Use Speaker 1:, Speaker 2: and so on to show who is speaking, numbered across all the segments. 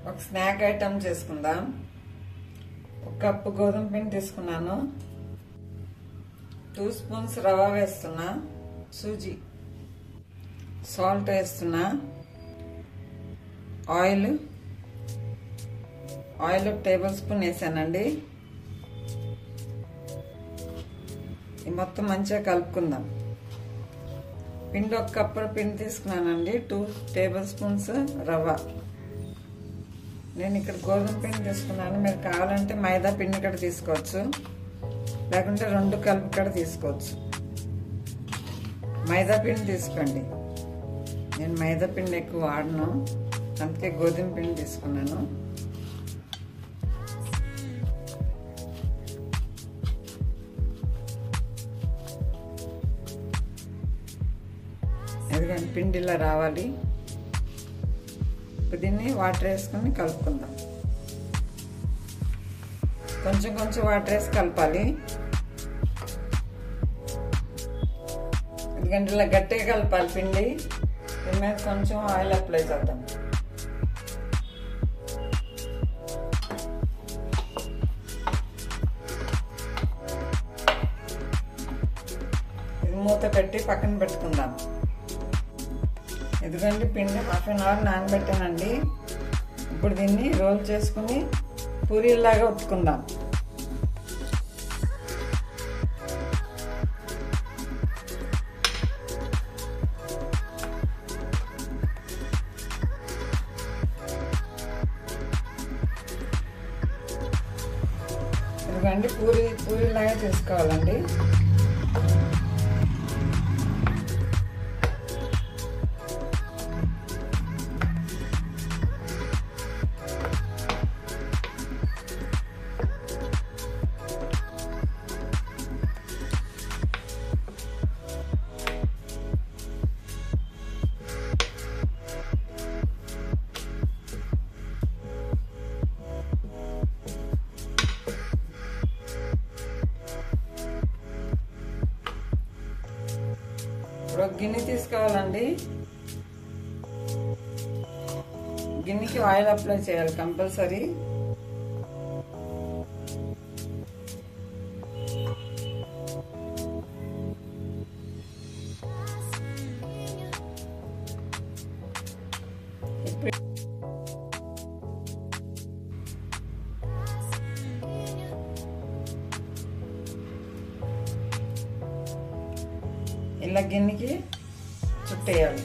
Speaker 1: ఒక snack item చేసుకుందాం. ఒక కప్పు గోధుమ పిండి తీసుకున్నాను. 2 స్పూన్స్ రవ్వ వేస్తున్నా, సూజీ, సాల్ట్ వేస్తున్నా, ఆయిల్ 1 టేబుల్ స్పూన్ వేసానండి. ఈ మొత్తం మంచిగా కలుపుకుందాం. పిండి 1 కప్పు పిండి తీసుకున్నానండి. 2 టేబుల్ స్పూన్స్ రవ్వ. నేను ఇక్కడ గోధుమ పిండి తీసుకున్నాను. మీరు కావాలంటే మైదా పిండి కూడా తీసుకోవచ్చు, లేకుంటే 2 కలిపి కూడా తీసుకోవచ్చు. మైదా పిండి తీసుకోండి. నేను మైదా పిండి ఎక్కువ వాడను, అందుకే గోధుమ పిండి తీసుకున్నాను. ఎందుకంటే పిండి ఇలా రావాలి. దీన్ని వాటర్ వేసుకొని కలుపుకుందాం. కొంచెం కొంచెం వాటర్ వేసి కలపాలి, ఎందుకంటే ఇలా గట్టిగా కలపాలి పిండి. దీని మీద కొంచెం ఆయిల్ అప్లై చేద్దాం. ఇది మూత పెట్టి పక్కన పెట్టుకుందాం. ఎందుకంటే పిండి 1/2 అవర్ నానబెట్టానండి. ఇప్పుడు దీన్ని రోల్ చేసుకుని పూరీలాగా ఒత్తుకుందాం. ఎందుకంటే పూరీలాగా చేసుకోవాలండి. ఇప్పుడు ఒక గిన్నె తీసుకోవాలండి. గిన్నెకి ఆయిల్ అప్లై చేయాలి కంపల్సరీ. ఇలా గిన్నెకి చుట్టేయాలి.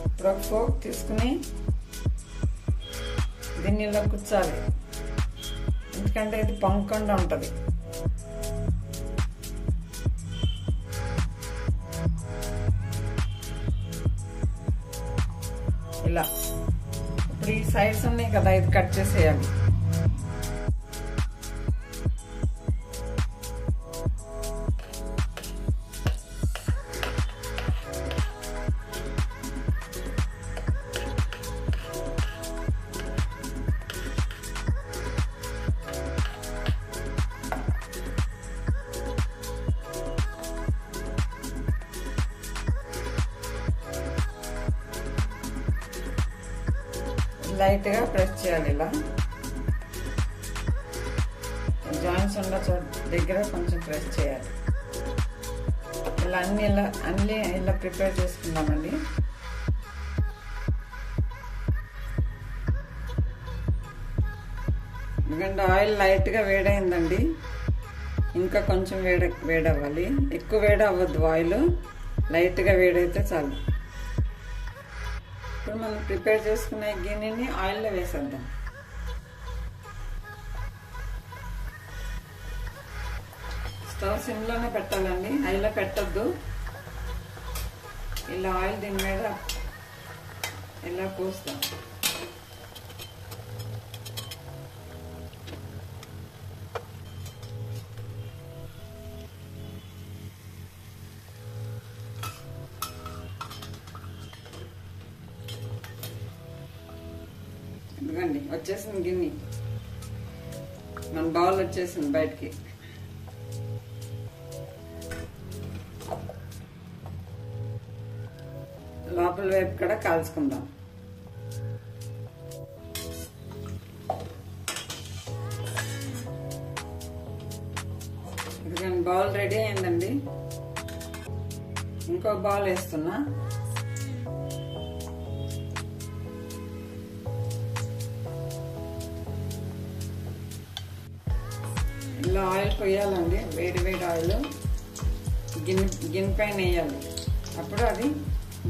Speaker 1: ఇప్పుడు ఒక ఫోక్ తీసుకుని దీన్ని ఇలా కుచ్చాలి, ఎందుకంటే ఇది పొంగకుండా ఉంటుంది. ఇలా ఇప్పుడు ఈ సైడ్స్ ఉన్నాయి కదా, ఇది కట్ చేసేయాలి. లైట్గా ప్రెస్ చేయాలి. ఇలా జాయింట్స్ ఉన్న చోట దగ్గర కొంచెం ప్రెస్ చేయాలి. ఇలా అన్నీ ఇలా ప్రిపేర్ చేసుకుందామండి. ఎందుకంటే ఆయిల్ లైట్గా వేడైందండి, ఇంకా కొంచెం వేడవ్వాలి. ఎక్కువ వేడి అవ్వద్దు, ఆయిల్ లైట్గా వేడైతే చాలు. ఇప్పుడు మనం ప్రిపేర్ చేసుకునే గిన్నెని ఆయిల్లో వేసేద్దాం. స్టవ్ సిమ్లోనే పెట్టాలండి, హైలో పెట్టద్దు. ఇలా ఆయిల్ దీని మీద ఇలా పోస్తాం. ఇదిగోండి వచ్చేసింది గిన్నె, మన బౌల్ వచ్చేసింది బయటికి. లోపల వైపు కూడా కాల్చుకుందాం. ఇదిగోండి బౌల్ రెడీ అయిందండి. ఇంకో బౌల్ వేస్తున్నా. ఇలా ఆయిల్ పోయాలండి, వేడి వేడి ఆయిల్ గిన్నె పైన వేయాలి. అప్పుడు అది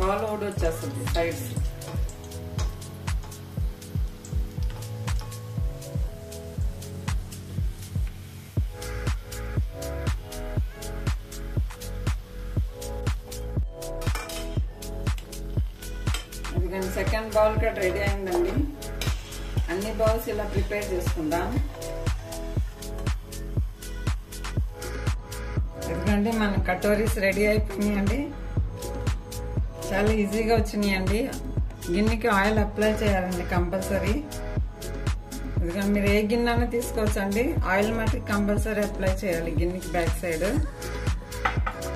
Speaker 1: బౌల్ ఊడొచ్చేస్తుంది సైడ్స్. ఎందుకంటే సెకండ్ బౌల్ కూడా రెడీ అయిందండి. అన్ని బౌల్స్ ఇలా ప్రిపేర్ చేసుకుందాం. ఎందుకంటే మన కటోరీస్ రెడీ అయిపోయినాయండి. చాలా ఈజీగా వచ్చినాయండి. గిన్నెకి ఆయిల్ అప్లై చేయాలండి కంపల్సరీ. ఎందుకంటే మీరు ఏ గిన్నె తీసుకోవచ్చండి, ఆయిల్ మటుకు కంపల్సరీ అప్లై చేయాలి గిన్నెకి బ్యాక్ సైడ్.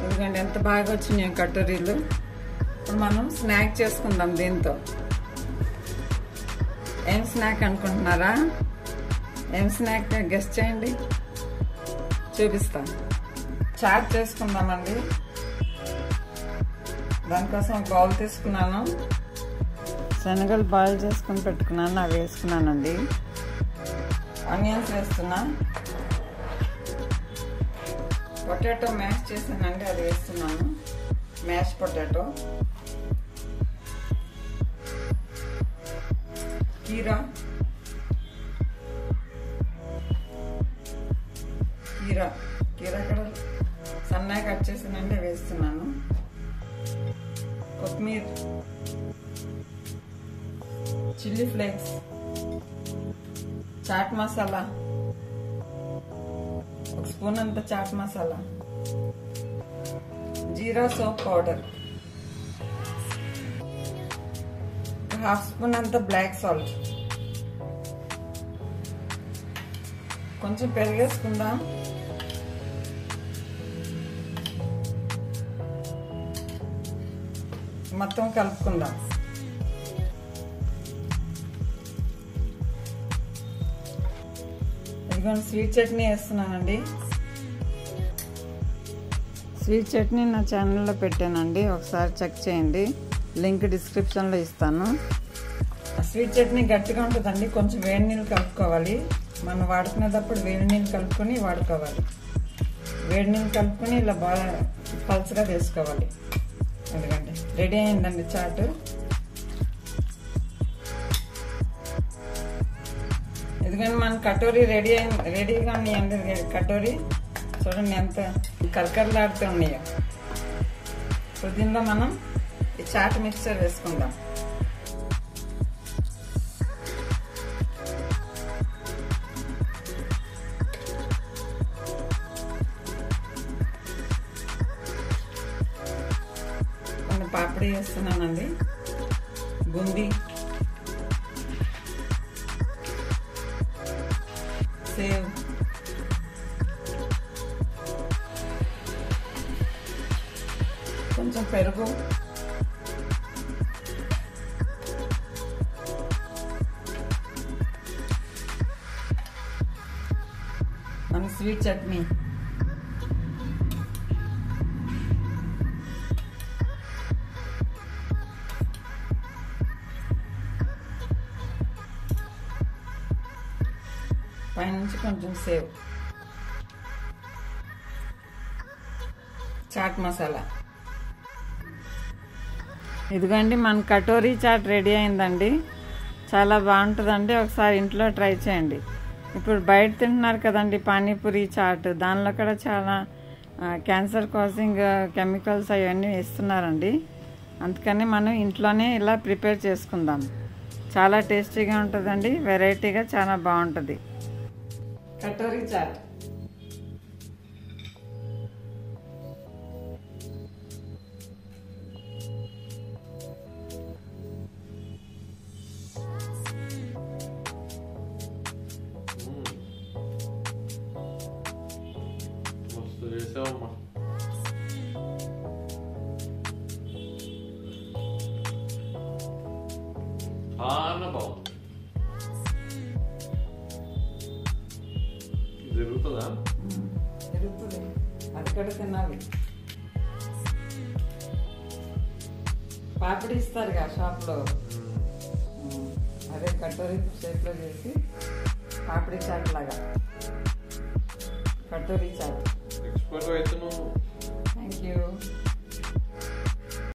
Speaker 1: ఎందుకంటే ఎంత బాగా వచ్చినాయి కటోరీలు. ఇప్పుడు మనం స్నాక్ చేసుకుందాం దీంతో. ఏం స్నాక్ అనుకుంటున్నారా? ఏం స్నాక్ గెస్ట్ చేయండి, చూపిస్తాను. చాట్ చేసుకుందామండి. దానికోసం ఒక బౌల్ తీసుకున్నాను. శనగలు బాయిల్ చేసుకుని పెట్టుకున్నాను, అవి వేసుకున్నానండి. ఆనియన్స్ వేస్తున్నా. పొటాటో మ్యాష్ చేసానండి, అది వేస్తున్నాను. మ్యాష్ పొటాటో, కీరా కూడా సన్నగా కట్ చేసానండి, వేస్తున్నాను. కొత్తిమీర, చిల్లీ ఫ్లేక్స్, చాట్ మసాలా, ఒక స్పూన్ అంత చాట్ మసాలా, జీరా సోప్ పౌడర్, హాఫ్ స్పూన్ అంత బ్లాక్ సాల్ట్, కొంచెం పెరిగేసుకుందాం. మొత్తం కలుపుకుందాం. ఇదిగోండి స్వీట్ చట్నీ వేస్తున్నానండి. స్వీట్ చట్నీ నా ఛానల్లో పెట్టానండి, ఒకసారి చెక్ చేయండి. లింక్ డిస్క్రిప్షన్లో ఇస్తాను. స్వీట్ చట్నీ గట్టిగా ఉంటుందండి, కొంచెం వేడి నీళ్ళు కలుపుకోవాలి. మనం వాడుకునేటప్పుడు వేడి నీళ్ళు కలుపుకొని వాడుకోవాలి. వేడి నీళ్ళు కలుపుకొని ఇలా బాగా పల్చగా తీసుకోవాలి. ఎందుకంటే రెడీ అయిందండి చాట్. ఎందుకంటే మన కటోరీ రెడీగా ఉన్నాయండి. కటోరీ చూడండి ఎంత కరకరలాడుతూ ఉన్నాయో. ఇప్పుడు దీనిలో మనం ఈ చాట్ మిక్చర్ వేసుకుందాం. కొన్ని పాపడి వేస్తున్నానండి, బూందీ, సేవ్, కొంచెం పెరుగు, మన స్వీట్ చట్నీ, పైనుంచి కొంచెం సేవ్, చాట్ మసాలా. ఇదిగోండి మన కటోరీ చాట్ రెడీ అయిందండి. చాలా బాగుంటుందండి, ఒకసారి ఇంట్లో ట్రై చేయండి. ఇప్పుడు బయట తింటున్నారు కదండి పానీపూరి చాట్, దానిలో కూడా చాలా క్యాన్సర్ కాజింగ్ కెమికల్స్ అవన్నీ వేస్తున్నారండి. అందుకని మనం ఇంట్లోనే ఇలా ప్రిపేర్ చేసుకుందాం. చాలా టేస్టీగా ఉంటుందండి, వెరైటీగా చాలా బాగుంటుంది కటోరీ చాట్.
Speaker 2: మస్తు చేసావమ్మా. చాలా బాగుంది. జరుగుతుందా?
Speaker 1: జరుగుతుంది. అక్కడ తినాలి. పాపిడి ఇస్తారుగా షాప్లో, అదే కటోరీ షేప్లో చేసి పాపిడి చాట్ లాగా. కటోరీ చాట్.
Speaker 2: ఎక్స్పర్ట్ అయితే నువ్వు.
Speaker 1: Thank you.